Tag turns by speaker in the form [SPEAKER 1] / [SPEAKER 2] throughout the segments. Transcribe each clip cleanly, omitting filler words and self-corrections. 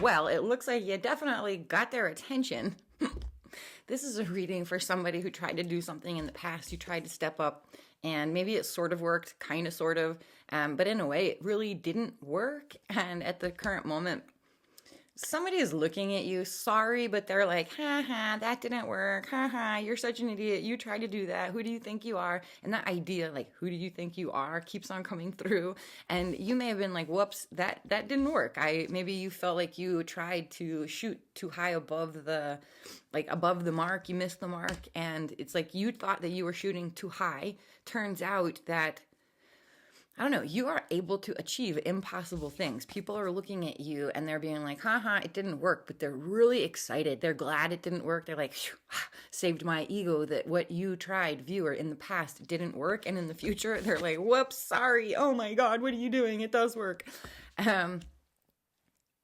[SPEAKER 1] Well, it looks like you definitely got their attention. This is a reading for somebody who tried to do something in the past. You tried to step up, and maybe it sort of worked, kind of, sort of, but in a way, it really didn't work. And at the current moment, somebody is looking at you, sorry, but they're like, ha ha, that didn't work. Ha ha, you're such an idiot. You tried to do that. Who do you think you are? And that idea, like, who do you think you are, keeps on coming through. And you may have been like, whoops, that didn't work. Maybe you felt like you tried to shoot too high above the mark. You missed the mark. And it's like you thought that you were shooting too high. Turns out that, I don't know, you are able to achieve impossible things. People are looking at you and they're being like, haha, it didn't work, but they're really excited. They're glad it didn't work. They're like, saved my ego, that what you tried, viewer, in the past didn't work. And in the future, they're like, whoops, sorry. Oh my God, what are you doing? It does work.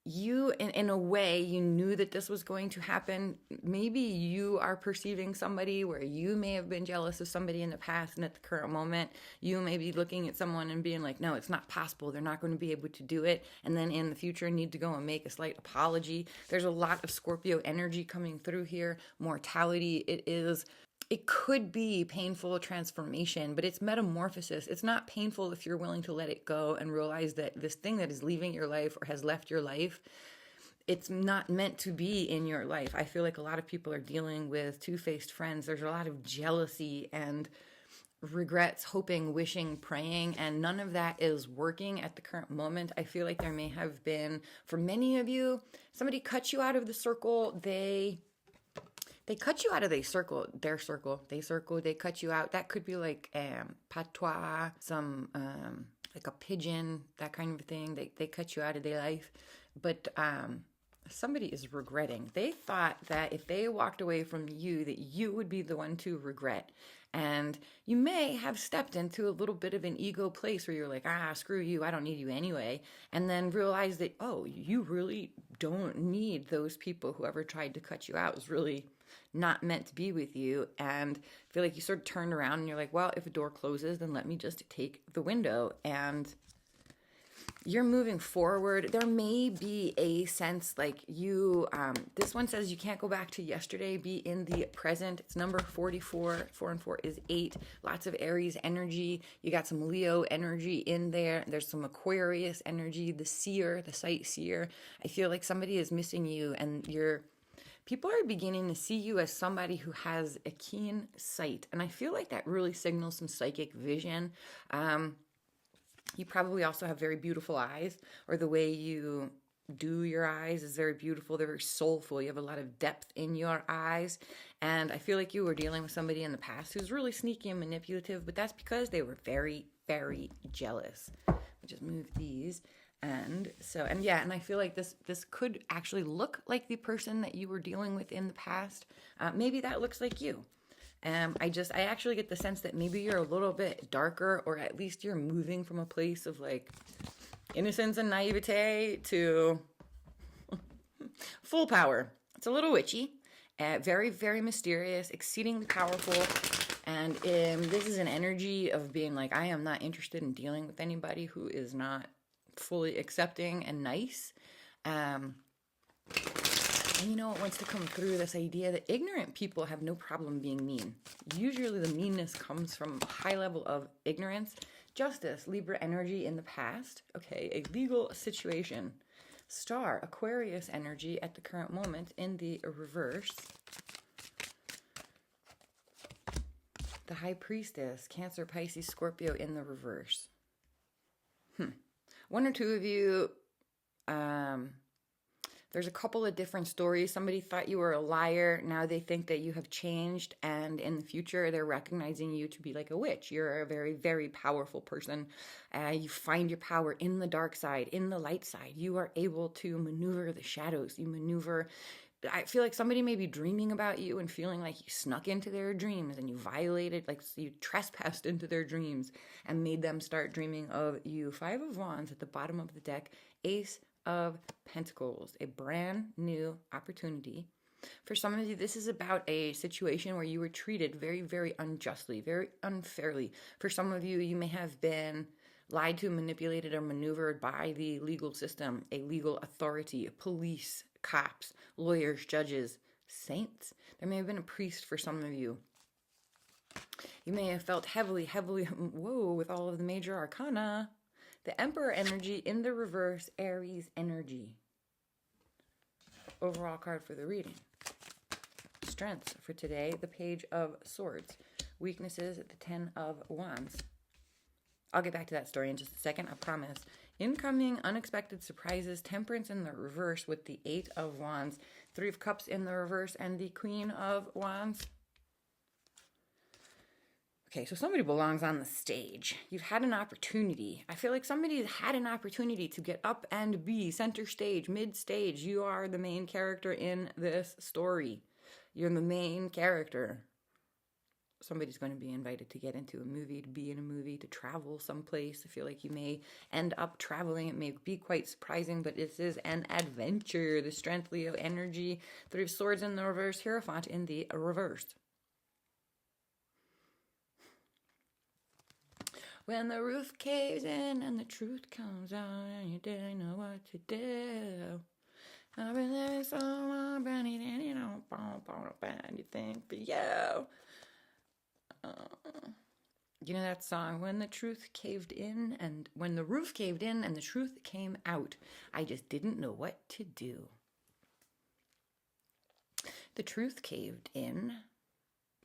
[SPEAKER 1] You, in a way, you knew that this was going to happen. Maybe you are perceiving somebody where you may have been jealous of somebody in the past, and at the current moment, you may be looking at someone and being like, no, it's not possible. They're not going to be able to do it. And then in the future, need to go and make a slight apology. There's a lot of Scorpio energy coming through here. Mortality, it could be painful transformation, but it's metamorphosis. It's not painful if you're willing to let it go and realize that this thing that is leaving your life or has left your life, it's not meant to be in your life. I feel like a lot of people are dealing with two-faced friends. There's a lot of jealousy and regrets, hoping, wishing, praying, and none of that is working at the current moment. I feel like there may have been, for many of you, somebody cut you out of the circle. They cut you out of their circle, they cut you out. That could be like patois, some like a pigeon, that kind of thing. They cut you out of their life. But somebody is regretting. They thought that if they walked away from you, that you would be the one to regret. And you may have stepped into a little bit of an ego place where you're like, screw you, I don't need you anyway. And then realize that, oh, you really don't need those people. Whoever tried to cut you out was really not meant to be with you. And I feel like you sort of turned around and you're like, well, if a door closes, then let me just take the window. And you're moving forward. There may be a sense like you, this one says you can't go back to yesterday, be in the present. It's number 44. 4 and 4 is 8. Lots of Aries energy. You got some Leo energy in there. There's some Aquarius energy, the seer, the sightseer. I feel like somebody is missing you, and people are beginning to see you as somebody who has a keen sight. And I feel like that really signals some psychic vision. You probably also have very beautiful eyes, or the way you do your eyes is very beautiful. They're very soulful. You have a lot of depth in your eyes. And I feel like you were dealing with somebody in the past who's really sneaky and manipulative, but that's because they were very, very jealous. Let me just move these. And I feel like this could actually look like the person that you were dealing with in the past. Maybe that looks like you. I actually get the sense that maybe you're a little bit darker, or at least you're moving from a place of like innocence and naivete to full power. It's a little witchy, very, very mysterious, exceedingly powerful. And this is an energy of being like, I am not interested in dealing with anybody who is not fully accepting and nice. And you know what wants to come through? This idea that ignorant people have no problem being mean. Usually the meanness comes from a high level of ignorance. Justice, Libra energy in the past. Okay, a legal situation. Star, Aquarius energy at the current moment in the reverse. The High Priestess, Cancer, Pisces, Scorpio in the reverse. One or two of you, there's a couple of different stories. Somebody thought you were a liar. Now they think that you have changed. And in the future, they're recognizing you to be like a witch. You're a very, very powerful person. You find your power in the dark side, in the light side. You are able to maneuver the shadows. I feel like somebody may be dreaming about you and feeling like you snuck into their dreams and you violated, like you trespassed into their dreams and made them start dreaming of you. 5 of Wands at the bottom of the deck. Ace of Pentacles, a brand new opportunity. For some of you, this is about a situation where you were treated very, very unjustly, very unfairly. For some of you, you may have been lied to, manipulated, or maneuvered by the legal system, a legal authority, police, cops, lawyers, judges, saints. There may have been a priest for some of you. You may have felt heavily, whoa, with all of the major arcana. The Emperor energy in the reverse, Aries energy. Overall card for the reading. Strengths for today, the Page of Swords. Weaknesses, the 10 of Wands. I'll get back to that story in just a second, I promise. Incoming unexpected surprises, Temperance in the reverse with the 8 of Wands, 3 of Cups in the reverse, and the Queen of Wands. Okay, so somebody belongs on the stage. You've had an opportunity. I feel like somebody's had an opportunity to get up and be center stage, mid stage. You are the main character in this story. You're the main character. Somebody's going to be invited to get into a movie, to be in a movie, to travel someplace. I feel like you may end up traveling. It may be quite surprising, but this is an adventure. The Strength, Leo energy. 3 of Swords in the reverse, Hierophant in the reverse. When the roof caves in and the truth comes out and you didn't know what to do. I've been living so long, and you don't find anything for you. You know that song, when the truth caved in and when the roof caved in and the truth came out, I just didn't know what to do. The truth caved in.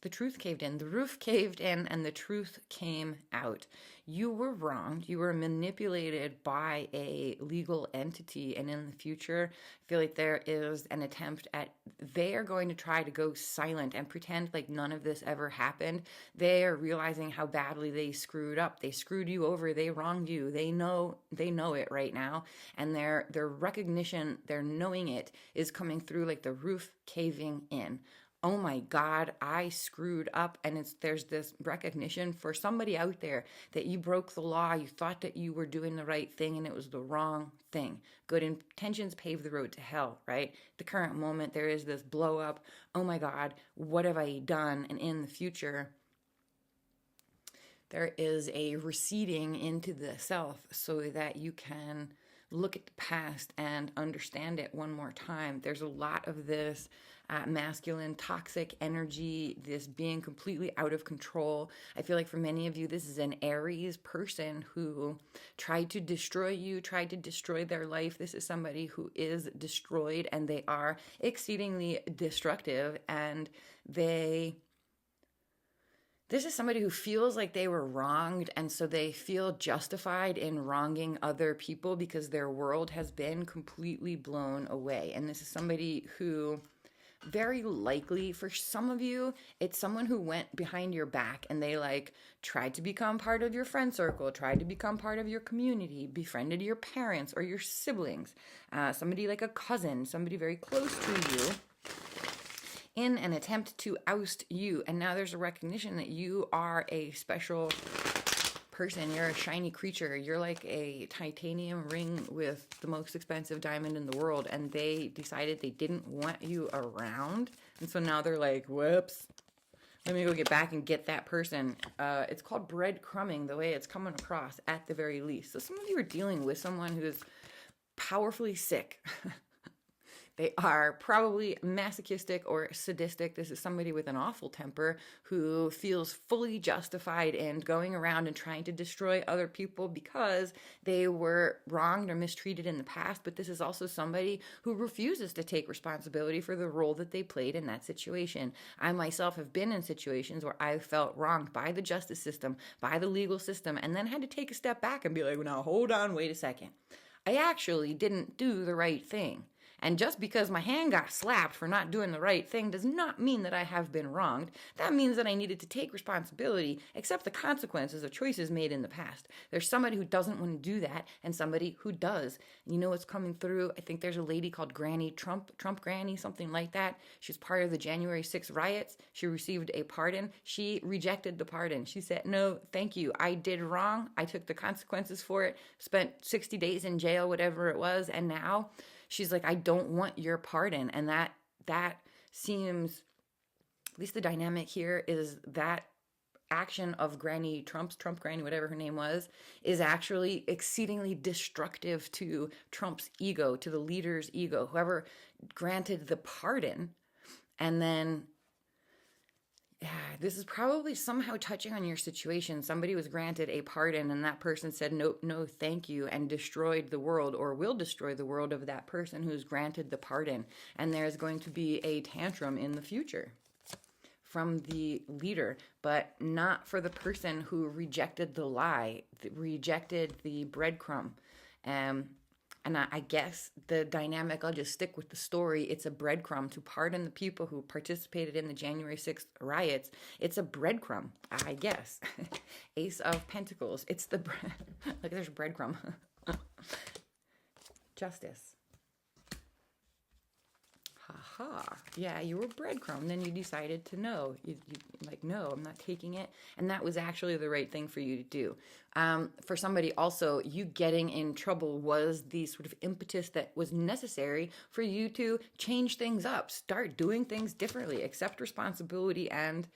[SPEAKER 1] The truth caved in, the roof caved in, and the truth came out. You were wronged. You were manipulated by a legal entity. And in the future, I feel like there is an attempt at, they are going to try to go silent and pretend like none of this ever happened. They are realizing how badly they screwed up. They screwed you over. They wronged you. They know it right now. And their recognition, their knowing it is coming through like the roof caving in. Oh my God, I screwed up. And there's this recognition for somebody out there that you broke the law. You thought that you were doing the right thing and it was the wrong thing. Good intentions pave the road to hell, right? The current moment, there is this blow up. Oh my God, what have I done? And in the future, there is a receding into the self so that you can look at the past and understand it one more time. There's a lot of this masculine, toxic energy, this being completely out of control. I feel like for many of you, this is an Aries person who tried to destroy you, tried to destroy their life. This is somebody who is destroyed and they are exceedingly destructive, and this is somebody who feels like they were wronged, and so they feel justified in wronging other people because their world has been completely blown away. And this is somebody who, very likely for some of you, it's someone who went behind your back and they like tried to become part of your friend circle, tried to become part of your community, befriended your parents or your siblings, somebody like a cousin, somebody very close to you, in an attempt to oust you. And now there's a recognition that you are a special person. You're a shiny creature. You're like a titanium ring with the most expensive diamond in the world. And they decided they didn't want you around. And so now they're like, whoops, let me go get back and get that person. It's called breadcrumbing, the way it's coming across at the very least. So some of you are dealing with someone who is powerfully sick. They are probably masochistic or sadistic. This is somebody with an awful temper who feels fully justified in going around and trying to destroy other people because they were wronged or mistreated in the past. But this is also somebody who refuses to take responsibility for the role that they played in that situation. I myself have been in situations where I felt wronged by the justice system, by the legal system, and then had to take a step back and be like, well, now hold on, wait a second. I actually didn't do the right thing. And just because my hand got slapped for not doing the right thing does not mean that I have been wronged. That means that I needed to take responsibility, accept the consequences of choices made in the past. There's somebody who doesn't want to do that and somebody who does. You know what's coming through? I think there's a lady called Granny Trump Granny, something like that. She's part of the January 6th riots. She received a pardon. She rejected the pardon. She said, no, thank you. I did wrong. I took the consequences for it, spent 60 days in jail, whatever it was, and now she's like, I don't want your pardon. And that seems, at least the dynamic here is that action of Trump Granny, whatever her name was, is actually exceedingly destructive to Trump's ego, to the leader's ego, whoever granted the pardon. And then, yeah, this is probably somehow touching on your situation. Somebody was granted a pardon and that person said, nope, no, thank you, and destroyed the world, or will destroy the world of that person who's granted the pardon. And there's going to be a tantrum in the future from the leader, but not for the person who rejected the lie, rejected the breadcrumb. And I guess the dynamic, I'll just stick with the story. It's a breadcrumb to pardon the people who participated in the January 6th riots. It's a breadcrumb, I guess. Ace of Pentacles. It's the like there's breadcrumb. Justice. Haha. Yeah, you were breadcrumb. Then you decided to no. You like, no, I'm not taking it. And that was actually the right thing for you to do. For somebody also, you getting in trouble was the sort of impetus that was necessary for you to change things up, start doing things differently, accept responsibility and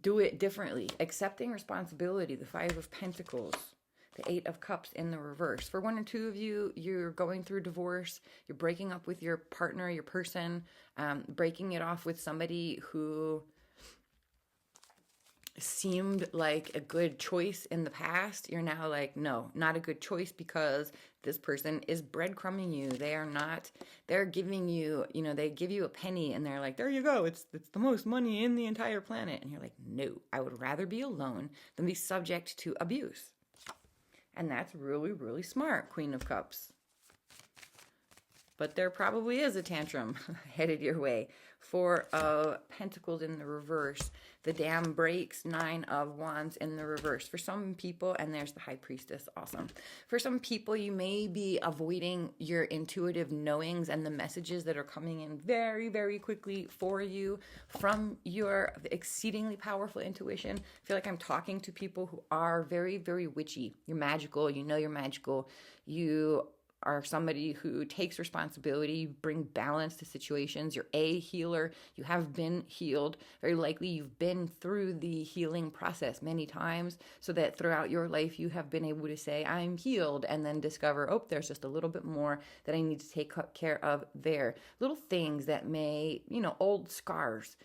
[SPEAKER 1] do it differently. Accepting responsibility, the Five of Pentacles. The Eight of Cups in the reverse. For one or two of you, you're going through divorce, you're breaking up with your partner, your person, breaking it off with somebody who seemed like a good choice in the past. You're now like, no, not a good choice because this person is breadcrumbing you. They are not, they're giving you, they give you a penny and they're like, there you go. It's the most money in the entire planet. And you're like, no, I would rather be alone than be subject to abuse. And that's really, really smart, Queen of Cups. But there probably is a tantrum headed your way. Four of Pentacles in the reverse. The dam breaks. Nine of Wands in the reverse. For some people, and there's the High Priestess, awesome. For some people, you may be avoiding your intuitive knowings and the messages that are coming in very, very quickly for you from your exceedingly powerful intuition. I feel like I'm talking to people who are very, very witchy. You're magical. You know you're magical. You are somebody who takes responsibility, you bring balance to situations, you're a healer, you have been healed. Very likely you've been through the healing process many times so that throughout your life you have been able to say, I'm healed, and then discover, oh, there's just a little bit more that I need to take care of there. Little things that may, old scars.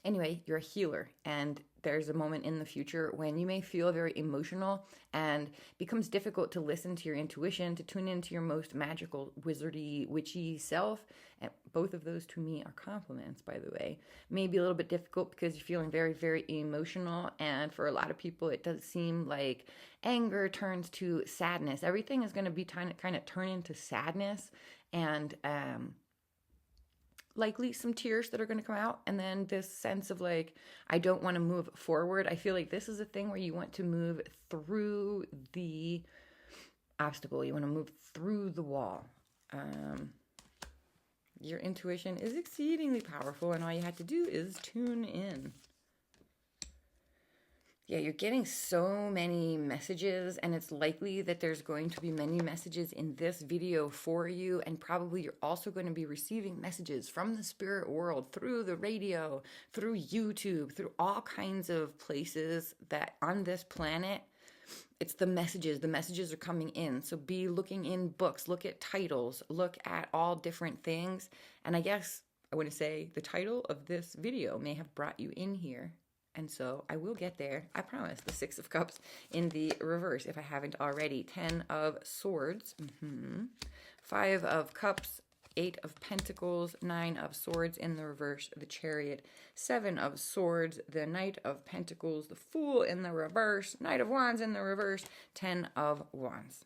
[SPEAKER 1] Anyway, you're a healer, and there's a moment in the future when you may feel very emotional and becomes difficult to listen to your intuition, to tune into your most magical, wizardy, witchy self. And both of those to me are compliments, by the way. Maybe a little bit difficult because you're feeling very, very emotional. And for a lot of people, it does seem like anger turns to sadness. Everything is going to be kind of turn into sadness, and likely some tears that are going to come out, and then this sense of like, I don't want to move forward. I feel like this is a thing where you want to move through the obstacle. You want to move through the wall. Your intuition is exceedingly powerful, and all you have to do is tune in. Yeah, you're getting so many messages, and it's likely that there's going to be many messages in this video for you, and probably you're also going to be receiving messages from the spirit world through the radio, through YouTube, through all kinds of places that on this planet, it's the messages. The messages are coming in. So be looking in books, look at titles, look at all different things. And I guess I want to say the title of this video may have brought you in here. And so I will get there. I promise. The Six of Cups in the reverse, if I haven't already. 10 of Swords. 5 of Cups. 8 of Pentacles. 9 of Swords in the reverse. The Chariot. 7 of Swords. The Knight of Pentacles. The Fool in the reverse. Knight of Wands in the reverse. 10 of Wands.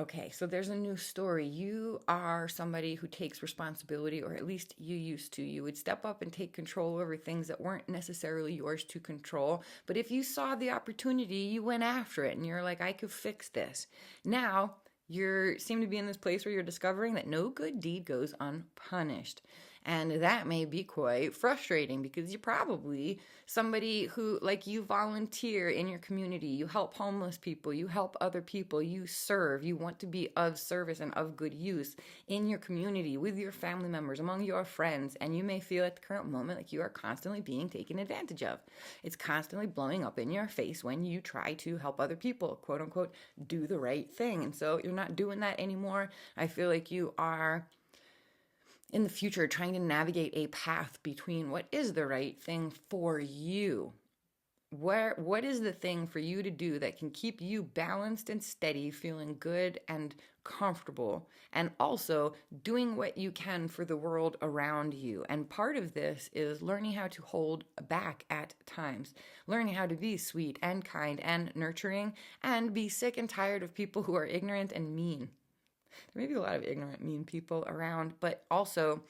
[SPEAKER 1] Okay, so there's a new story. You are somebody who takes responsibility, or at least you used to. You would step up and take control over things that weren't necessarily yours to control. But if you saw the opportunity, you went after it, and you're like, I could fix this. Now, you seem to be in this place where you're discovering that no good deed goes unpunished. And that may be quite frustrating because you're probably somebody who, like, you volunteer in your community, you help homeless people, you help other people, you serve, you want to be of service and of good use in your community, with your family members, among your friends. And you may feel at the current moment like you are constantly being taken advantage of. It's constantly blowing up in your face when you try to help other people, quote unquote, do the right thing. And so you're not doing that anymore. I feel like you are in the future trying to navigate a path between what is the right thing for you. What is the thing for you to do that can keep you balanced and steady, feeling good and comfortable, and also doing what you can for the world around you? And part of this is learning how to hold back at times, learning how to be sweet and kind and nurturing, and be sick and tired of people who are ignorant and mean. There may be a lot of ignorant, mean people around, but also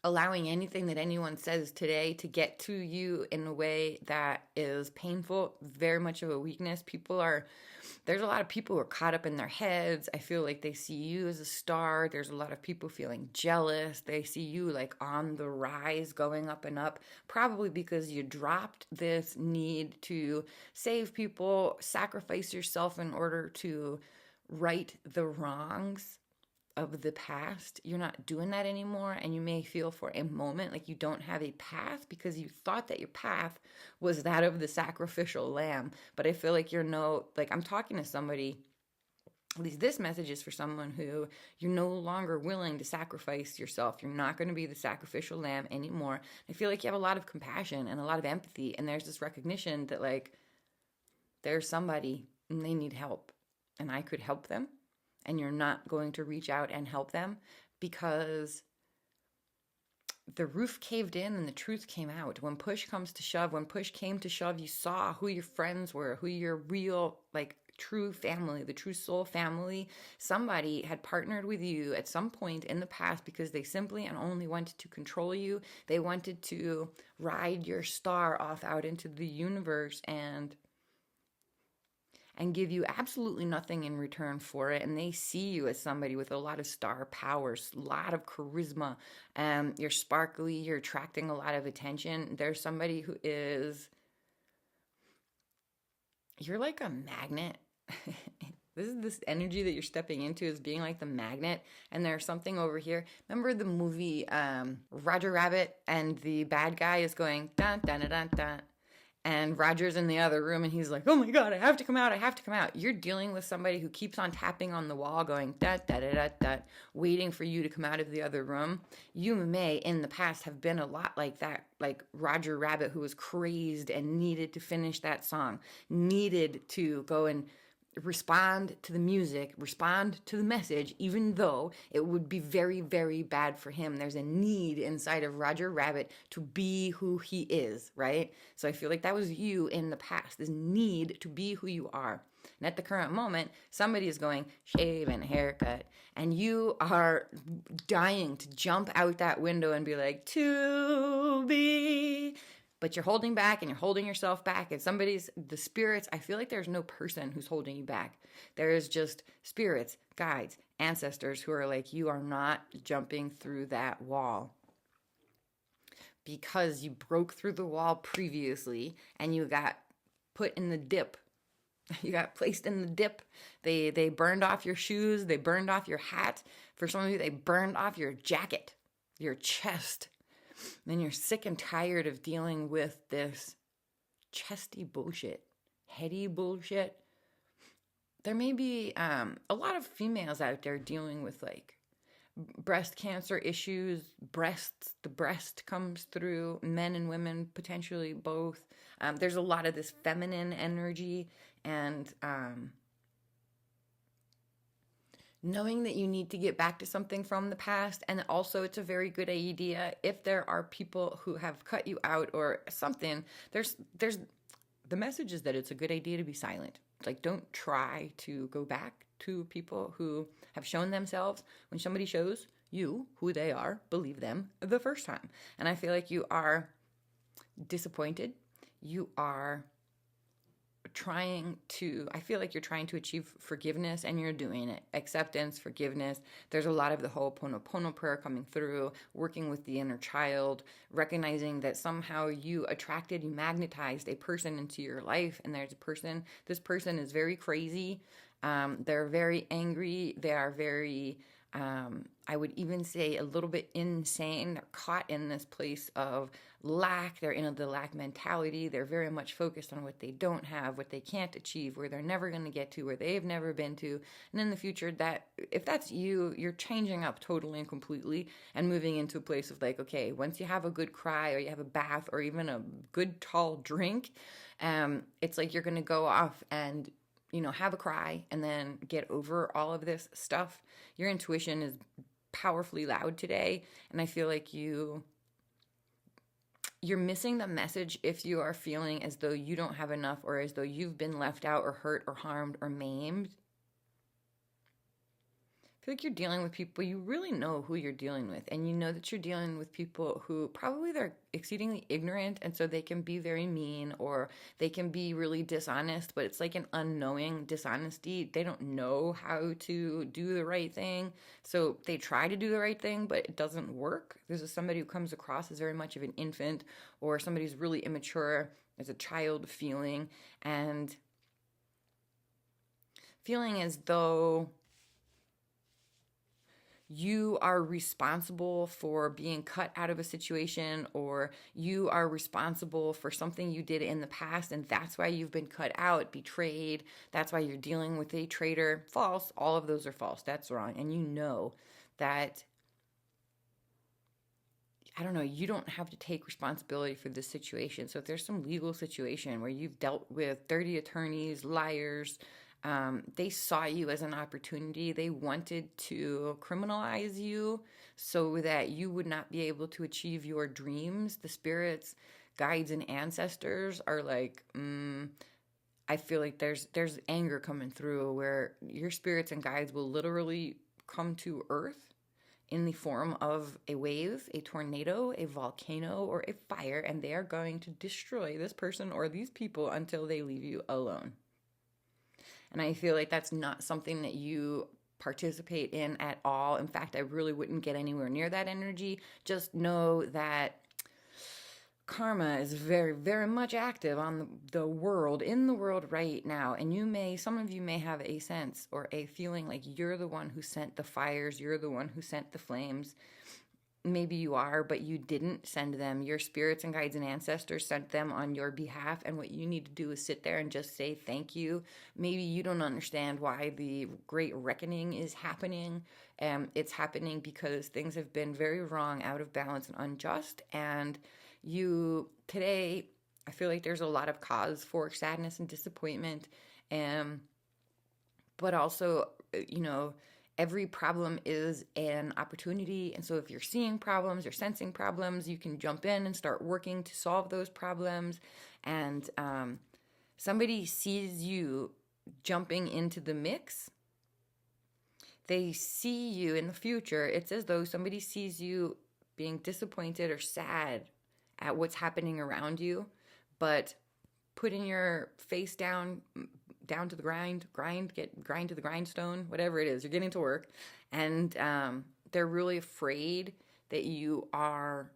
[SPEAKER 1] allowing anything that anyone says today to get to you in a way that is painful, very much of a weakness. There's a lot of people who are caught up in their heads. I feel like they see you as a star. There's a lot of people feeling jealous. They see you like on the rise, going up and up, probably because you dropped this need to save people, sacrifice yourself in order to right the wrongs of the past. You're not doing that anymore, and you may feel for a moment like you don't have a path because you thought that your path was that of the sacrificial lamb. But I feel like I'm talking to somebody, at least this message is for someone who you're no longer willing to sacrifice yourself. You're not going to be the sacrificial lamb anymore. I feel like you have a lot of compassion and a lot of empathy, and there's this recognition that like there's somebody and they need help and I could help them. And you're not going to reach out and help them because the roof caved in and the truth came out. When push came to shove, you saw who your friends were, who your real, like, true family, the true soul family. Somebody had partnered with you at some point in the past because they simply and only wanted to control you. They wanted to ride your star off out into the universe and give you absolutely nothing in return for it. And they see you as somebody with a lot of star powers, a lot of charisma. You're sparkly, you're attracting a lot of attention. There's somebody who you're like a magnet. This energy that you're stepping into is being like the magnet. And there's something over here. Remember the movie Roger Rabbit, and the bad guy is going dun dun dun dun dun. And Roger's in the other room and he's like, oh my God, I have to come out. You're dealing with somebody who keeps on tapping on the wall going, da, da, da, da, da, waiting for you to come out of the other room. You may in the past have been a lot like that, like Roger Rabbit, who was crazed and needed to finish that song, needed to go and respond to the music, respond to the message, even though it would be very, very bad for him. There's a need inside of Roger Rabbit to be who he is, right? So I feel like that was you in the past, this need to be who you are. And at the current moment, somebody is going, shave and haircut, and you are dying to jump out that window and be like, to be... But you're holding back and you're holding yourself back. And the spirits, I feel like there's no person who's holding you back. There is just spirits, guides, ancestors who are like, you are not jumping through that wall. Because you broke through the wall previously and you got put in the dip. You got placed in the dip. They burned off your shoes. They burned off your hat. For some of you, they burned off your jacket, your chest. Then you're sick and tired of dealing with this chesty bullshit, heady bullshit. There may be a lot of females out there dealing with like breast cancer issues, the breast comes through, men and women, potentially both. There's a lot of this feminine energy and knowing that you need to get back to something from the past. And also it's a very good idea if there are people who have cut you out or something, there's the message is that it's a good idea to be silent. Like, don't try to go back to people who have shown themselves. When somebody shows you who they are, believe them the first time. And I feel like you are disappointed. You are I feel like you're trying to achieve forgiveness, and you're doing it. Acceptance, forgiveness. There's a lot of the Ho'oponopono prayer coming through, working with the inner child, recognizing that somehow you magnetized a person into your life, and this person is very crazy. They're very angry. They are very, I would even say, a little bit insane. They're caught in this place of lack. They're in the lack mentality. They're very much focused on what they don't have, what they can't achieve, where they're never going to get to, where they've never been to. And in the future, that if that's you, you're changing up totally and completely and moving into a place of like, okay, once you have a good cry or you have a bath or even a good tall drink, it's like you're going to go off and have a cry and then get over all of this stuff. Your intuition is powerfully loud today, and I feel like you're missing the message if you are feeling as though you don't have enough, or as though you've been left out or hurt or harmed or maimed. I feel like you're dealing with people, you really know who you're dealing with, and you know that you're dealing with people who probably they're exceedingly ignorant, and so they can be very mean, or they can be really dishonest, but it's like an unknowing dishonesty. They don't know how to do the right thing, so they try to do the right thing, but it doesn't work. There's somebody who comes across as very much of an infant, or somebody who's really immature, as a child feeling, and feeling as though you are responsible for being cut out of a situation, or you are responsible for something you did in the past, and that's why you've been cut out, betrayed. That's why you're dealing with a traitor. False. All of those are false. That's wrong. And you know that, I don't know, you don't have to take responsibility for this situation. So if there's some legal situation where you've dealt with dirty attorneys, liars, they saw you as an opportunity. They wanted to criminalize you so that you would not be able to achieve your dreams. The spirits, guides, and ancestors are like, I feel like there's anger coming through where your spirits and guides will literally come to earth in the form of a wave, a tornado, a volcano, or a fire, and they are going to destroy this person or these people until they leave you alone. And I feel like that's not something that you participate in at all. In fact, I really wouldn't get anywhere near that energy. Just know that karma is very, very much active on in the world right now. And some of you may have a sense or a feeling like you're the one who sent the fires, you're the one who sent the flames. Maybe you are, but you didn't send them. Your spirits and guides and ancestors sent them on your behalf, and what you need to do is sit there and just say thank you. Maybe you don't understand why the great reckoning is happening. It's happening because things have been very wrong, out of balance, and unjust. And today, I feel like there's a lot of cause for sadness and disappointment. But also, every problem is an opportunity. And so if you're seeing problems, you're sensing problems, you can jump in and start working to solve those problems. And somebody sees you jumping into the mix. They see you in the future. It's as though somebody sees you being disappointed or sad at what's happening around you, but putting your face down to the grind to the grindstone, whatever it is, you're getting to work. And they're really afraid that you're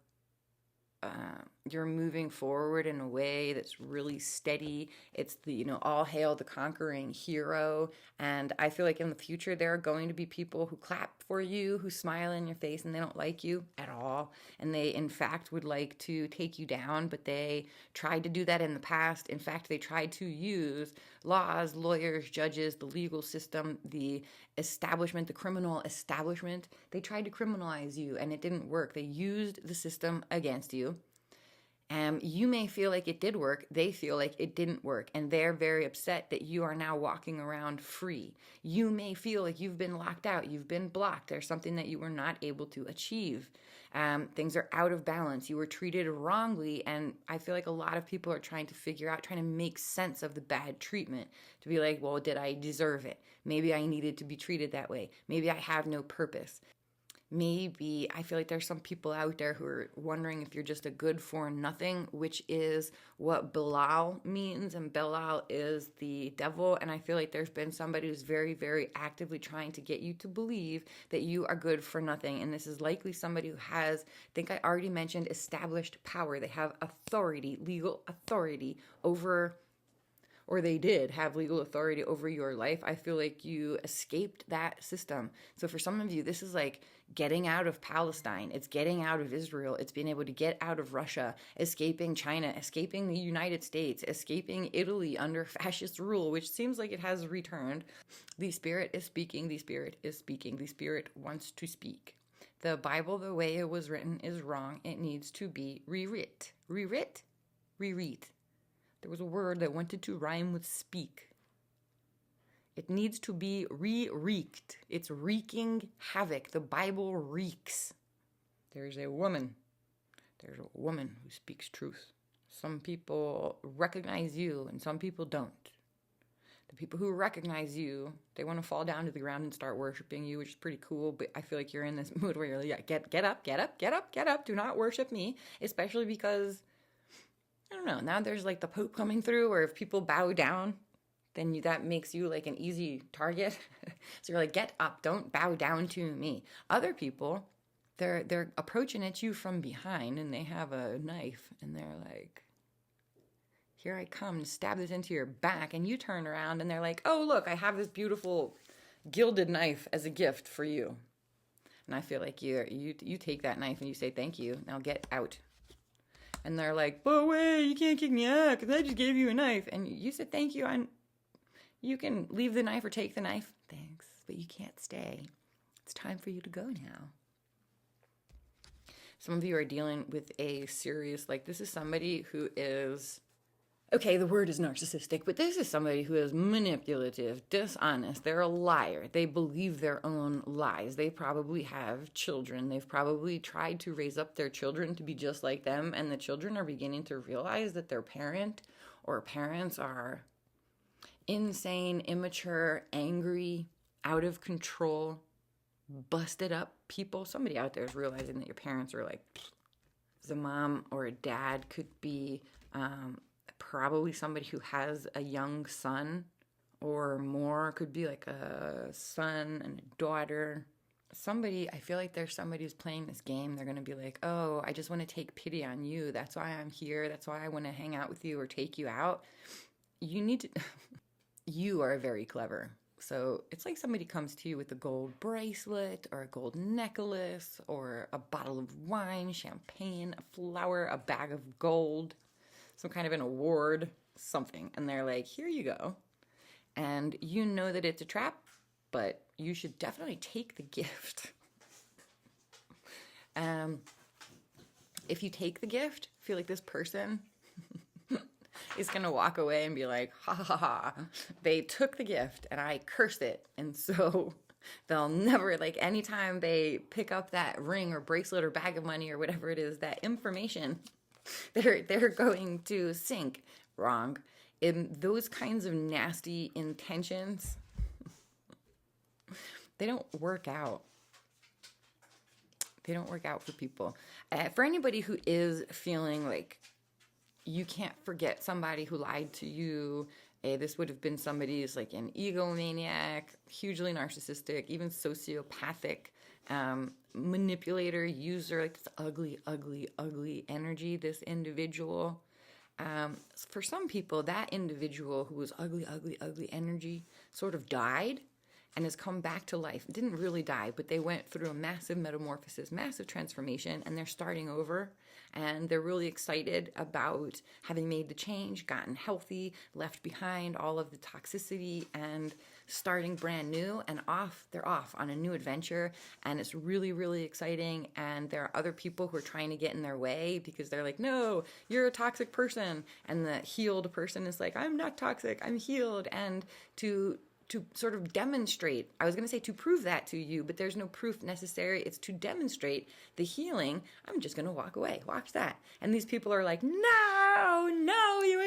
[SPEAKER 1] moving forward in a way that's really steady. It's all hail the conquering hero. And I feel like in the future, there are going to be people who clap for you, who smile in your face, and they don't like you at all. And they, in fact, would like to take you down, but they tried to do that in the past. In fact, they tried to use laws, lawyers, judges, the legal system, the establishment, the criminal establishment. They tried to criminalize you, and it didn't work. They used the system against you. You may feel like it did work. They feel like it didn't work. And they're very upset that you are now walking around free. You may feel like you've been locked out. You've been blocked. There's something that you were not able to achieve. Things are out of balance. You were treated wrongly. And I feel like a lot of people are trying to make sense of the bad treatment. To be like, well, did I deserve it? Maybe I needed to be treated that way. Maybe I have no purpose. maybe I feel like there's some people out there who are wondering if you're just a good for nothing, which is what Belial means, and Belial is the devil. And I feel like there's been somebody who's very, very actively trying to get you to believe that you are good for nothing. And this is likely somebody who has, I think I already mentioned, established power. They have authority, legal authority over, or they did have legal authority over your life. I feel like you escaped that system. So for some of you, this is like getting out of Palestine. It's getting out of Israel. It's being able to get out of Russia, escaping China, escaping the United States, escaping Italy under fascist rule, which seems like it has returned. The Spirit is speaking. The Spirit is speaking. The Spirit wants to speak. The Bible, the way it was written, is wrong. It needs to be rewrit. Rewrit? Reread. There was a word that wanted to rhyme with speak. It needs to be re-wreaked. It's wreaking havoc. The Bible reeks. There's a woman who speaks truth. Some people recognize you and some people don't. The people who recognize you, they want to fall down to the ground and start worshiping you, which is pretty cool. But I feel like you're in this mood where you're like, get up, get up, get up, get up. Do not worship me, especially because, I don't know, now there's like the Pope coming through, or if people bow down, then that makes you like an easy target. So you're like, get up, don't bow down to me. Other people, they're approaching at you from behind and they have a knife and they're like, here I come to stab this into your back. And you turn around and they're like, oh, look, I have this beautiful gilded knife as a gift for you. And I feel like you take that knife and you say, thank you, now get out. And they're like, but wait, you can't kick me out because I just gave you a knife. And you said, thank you. You can leave the knife or take the knife. Thanks, but you can't stay. It's time for you to go now. Some of you are dealing with a serious, like this is somebody who is, okay, the word is narcissistic, but this is somebody who is manipulative, dishonest. They're a liar. They believe their own lies. They probably have children. They've probably tried to raise up their children to be just like them, and the children are beginning to realize that their parent or parents are insane, immature, angry, out of control, busted up people. Somebody out there is realizing that your parents are like, the mom or a dad could be probably somebody who has a young son or more, could be like a son and a daughter. I feel like there's somebody who's playing this game. They're going to be like, oh, I just want to take pity on you. That's why I'm here. That's why I want to hang out with you or take you out. You need to, you are very clever. So it's like somebody comes to you with a gold bracelet or a gold necklace or a bottle of wine, champagne, a flower, a bag of gold, some kind of an award, something. And they're like, here you go. And you know that it's a trap, but you should definitely take the gift. If you take the gift, I feel like this person is going to walk away and be like, ha ha ha, they took the gift and I cursed it. And so they'll never, like anytime they pick up that ring or bracelet or bag of money or whatever it is, that information, they're going to sink wrong. In those kinds of nasty intentions, they don't work out. They don't work out for people. For anybody who is feeling like you can't forget somebody who lied to you, this would have been somebody who's like an egomaniac, hugely narcissistic, even sociopathic, manipulator, user, like this ugly, ugly, ugly energy, this individual. For some people, that individual who was ugly, ugly, ugly energy sort of died and has come back to life. Didn't really die, but they went through a massive metamorphosis, massive transformation, and they're starting over. And they're really excited about having made the change, gotten healthy, left behind all of the toxicity, and starting brand new and off. They're off on a new adventure, and it's really, really exciting. And there are other people who are trying to get in their way because they're like, no, you're a toxic person. And the healed person is like, I'm not toxic, I'm healed. And to sort of demonstrate, I was going to say to prove that to you, but there's no proof necessary. It's to demonstrate the healing. I'm just going to walk away. Watch that. And these people are like, no,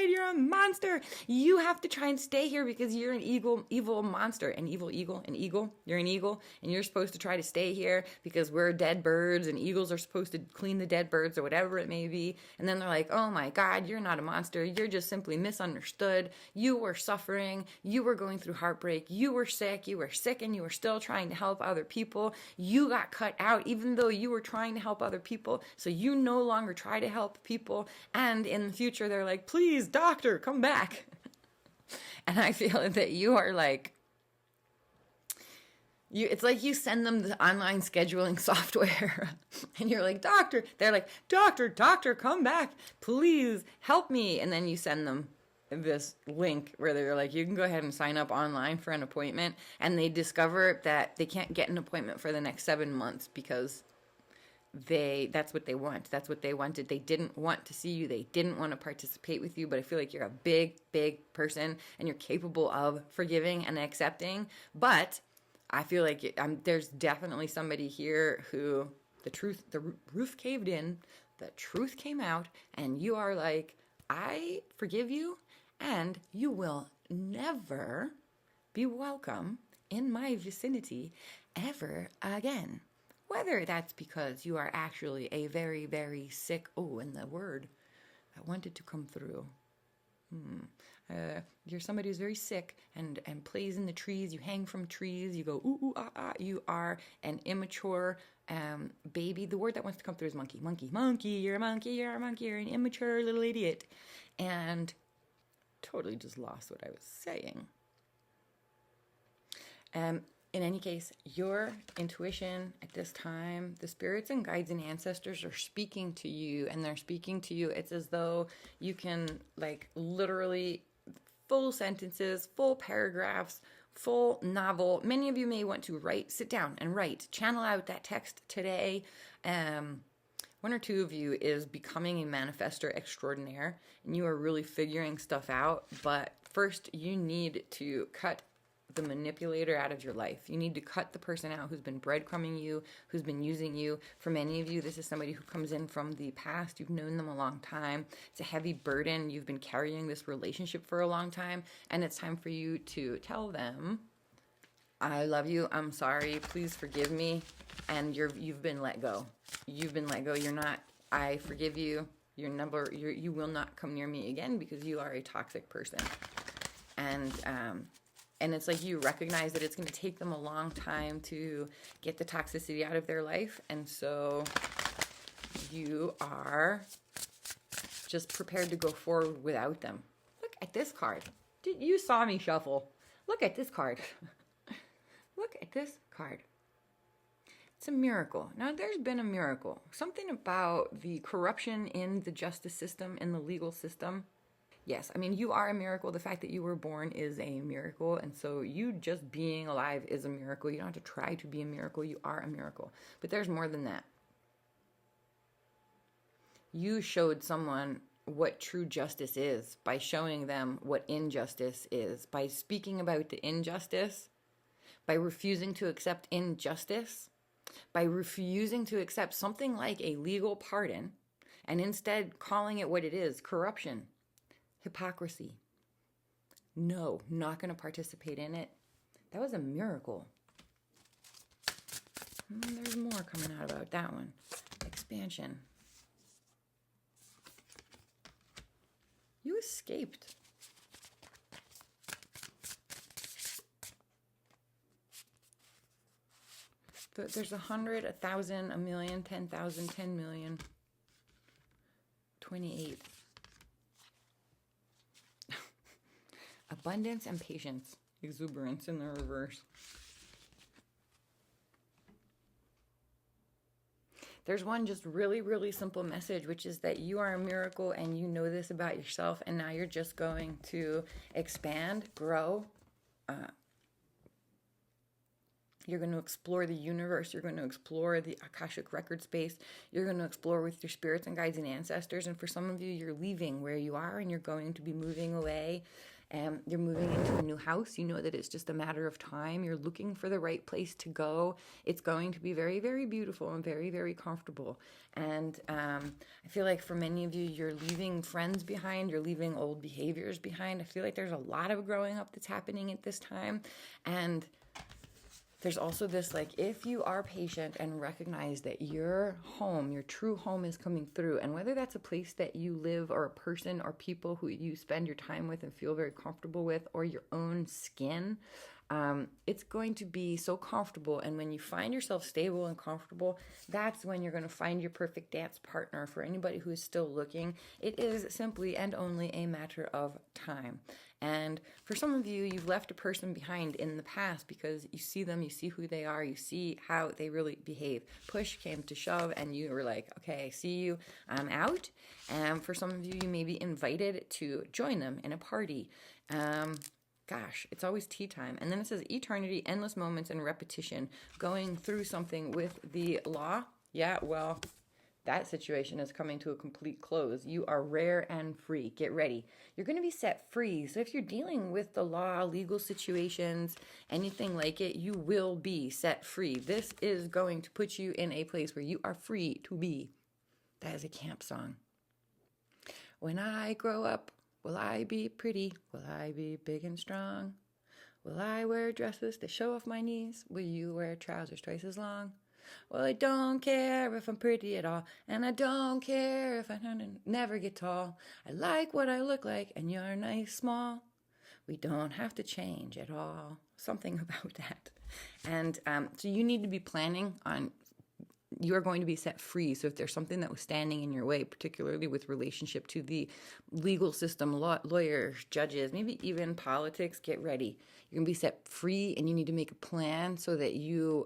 [SPEAKER 1] you're a monster. monster. You have to try and stay here because you're an evil monster. An evil eagle, an eagle. You're an eagle, and you're supposed to try to stay here because we're dead birds, and eagles are supposed to clean the dead birds or whatever it may be. And then they're like, oh my God, you're not a monster. You're just simply misunderstood. You were suffering. You were going through heartbreak. You were sick. You were sick, and you were still trying to help other people. You got cut out even though you were trying to help other people. So you no longer try to help people. And in the future, they're like, please, doctor, come back. And I feel that you are like, it's like you send them the online scheduling software and you're like, doctor, they're like, doctor, come back, please help me. And then you send them this link where they're like, you can go ahead and sign up online for an appointment. And they discover that they can't get an appointment for the next 7 months because that's what they want. That's what they wanted. They didn't want to see you. They didn't want to participate with you, but I feel like you're a big person and you're capable of forgiving and accepting. But I feel like there's definitely somebody here who the roof caved in, the truth came out, and you are like, I forgive you, and you will never be welcome in my vicinity ever again. Whether that's because you are actually a very, very sick, and the word I wanted to come through. You're somebody who's very sick and plays in the trees. You hang from trees. You go, ooh, ah, ah. You are an immature baby. The word that wants to come through is monkey. You're a monkey. You're an immature little idiot. And totally just lost what I was saying. In any case, your intuition at this time, the spirits and guides and ancestors are speaking to you, and they're speaking to you. It's as though you can, like, literally full sentences, full paragraphs, full novel. Many of you may want to sit down and write, channel out that text today. One or two of you is becoming a manifestor extraordinaire, and you are really figuring stuff out. But first, you need to cut the manipulator out of your life. You need to cut the person out who's been breadcrumbing you, who's been using you. For many of you, this is somebody who comes in from the past. You've known them a long time. It's a heavy burden. You've been carrying this relationship for a long time, and it's time for you to tell them, I love you. I'm sorry. Please forgive me. And you've been let go. You've been let go. You're not. I forgive you. You will not come near me again because you are a toxic person. And it's like you recognize that it's going to take them a long time to get the toxicity out of their life. And so you are just prepared to go forward without them. Look at this card. You saw me shuffle. Look at this card. Look at this card. It's a miracle. Now, there's been a miracle. Something about the corruption in the justice system, in the legal system. Yes, I mean, you are a miracle. The fact that you were born is a miracle. And so you just being alive is a miracle. You don't have to try to be a miracle. You are a miracle. But there's more than that. You showed someone what true justice is by showing them what injustice is, by speaking about the injustice, by refusing to accept injustice, by refusing to accept something like a legal pardon, and instead calling it what it is, corruption. Hypocrisy. No, not going to participate in it. That was a miracle. There's more coming out about that one. Expansion. You escaped. There's 100, 1,000, 1,000,000, 10,000, 10 million, 28. Abundance and patience. Exuberance in the reverse. There's one just really, really simple message, which is that you are a miracle and you know this about yourself, and now you're just going to expand, grow. You're going to explore the universe. You're going to explore the Akashic record space. You're going to explore with your spirits and guides and ancestors. And for some of you, you're leaving where you are and you're going to be moving away. You're moving into a new house. You know that it's just a matter of time. You're looking for the right place to go. It's going to be very, very beautiful and very, very comfortable. And I feel like for many of you, you're leaving friends behind. You're leaving old behaviors behind. I feel like there's a lot of growing up that's happening at this time. And there's also this, like, if you are patient and recognize that your home, your true home is coming through, and whether that's a place that you live or a person or people who you spend your time with and feel very comfortable with, or your own skin, it's going to be so comfortable. And when you find yourself stable and comfortable, that's when you're going to find your perfect dance partner. For anybody who is still looking, it is simply and only a matter of time. And for some of you, you've left a person behind in the past because you see them, you see who they are, you see how they really behave. Push came to shove and you were like, okay, I see you, I'm out. And for some of you, you may be invited to join them in a party. Gosh, it's always tea time. And then it says eternity, endless moments, and repetition. Going through something with the law. Yeah, well, that situation is coming to a complete close. You are rare and free. Get ready. You're going to be set free. So if you're dealing with the law, legal situations, anything like it, you will be set free. This is going to put you in a place where you are free to be. That is a camp song. When I grow up, will I be pretty? Will I be big and strong? Will I wear dresses to show off my knees? Will you wear trousers twice as long? Well, I don't care if I'm pretty at all, and I don't care if I never get tall. I like what I look like, and you're nice small. We don't have to change at all. Something about that. And so you need to be planning on, you are going to be set free. So if there's something that was standing in your way, particularly with relationship to the legal system, lawyers, judges, maybe even politics, get ready. You're going to be set free, and you need to make a plan so that you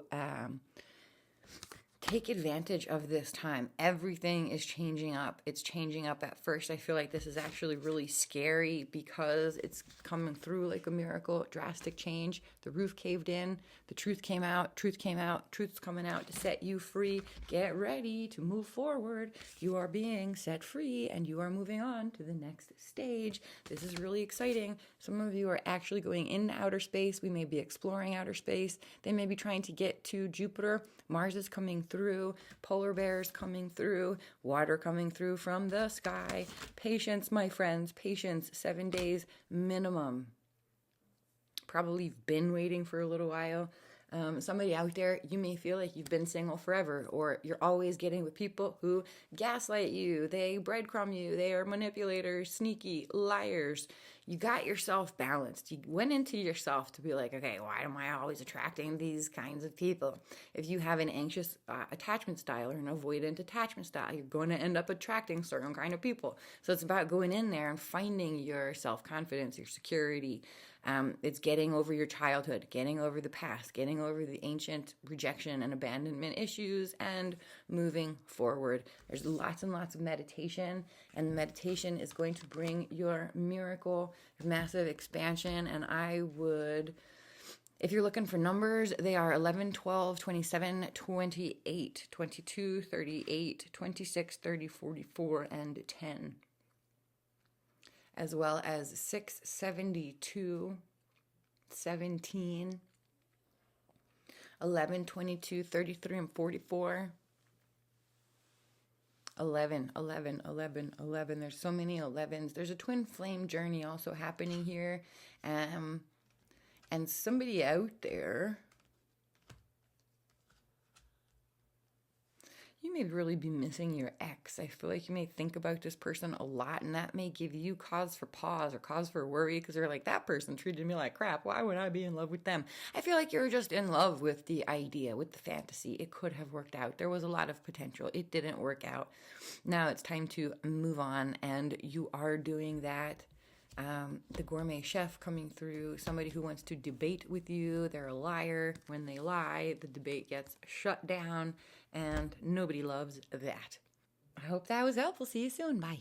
[SPEAKER 1] take advantage of this time. Everything is changing up. It's changing up. At first, I feel like this is actually really scary because it's coming through like a miracle, drastic change. The roof caved in, the truth came out, truth's coming out to set you free. Get ready to move forward. You are being set free and you are moving on to the next stage. This is really exciting. Some of you are actually going into outer space. We may be exploring outer space. They may be trying to get to Jupiter. Mars is coming through, polar bears coming through, water coming through from the sky. Patience, my friends, patience, 7 days minimum. Probably you've been waiting for a little while. Somebody out there, you may feel like you've been single forever, or you're always getting with people who gaslight you, they breadcrumb you, they are manipulators, sneaky, liars. You got yourself balanced. You went into yourself to be like, okay, why am I always attracting these kinds of people? If you have an anxious attachment style or an avoidant attachment style, you're going to end up attracting certain kind of people. So it's about going in there and finding your self-confidence, your security. It's getting over your childhood, getting over the past, getting over the ancient rejection and abandonment issues, and moving forward. There's lots and lots of meditation, and meditation is going to bring your miracle, massive expansion. And I would, if you're looking for numbers, they are 11, 12, 27, 28, 22, 38, 26, 30, 44, and 10. As well as 6, 72, 17, 11, 22, 33, and 44. 11, 11, 11, 11. There's so many 11s. There's a twin flame journey also happening here. And somebody out there, you may really be missing your ex. I feel like you may think about this person a lot, and that may give you cause for pause or cause for worry, because you're like, that person treated me like crap. Why would I be in love with them? I feel like you're just in love with the idea, with the fantasy. It could have worked out. There was a lot of potential. It didn't work out. Now it's time to move on, and you are doing that. The gourmet chef coming through, somebody who wants to debate with you. They're a liar. When they lie, the debate gets shut down, and nobody loves that. I hope that was helpful. See you soon. Bye.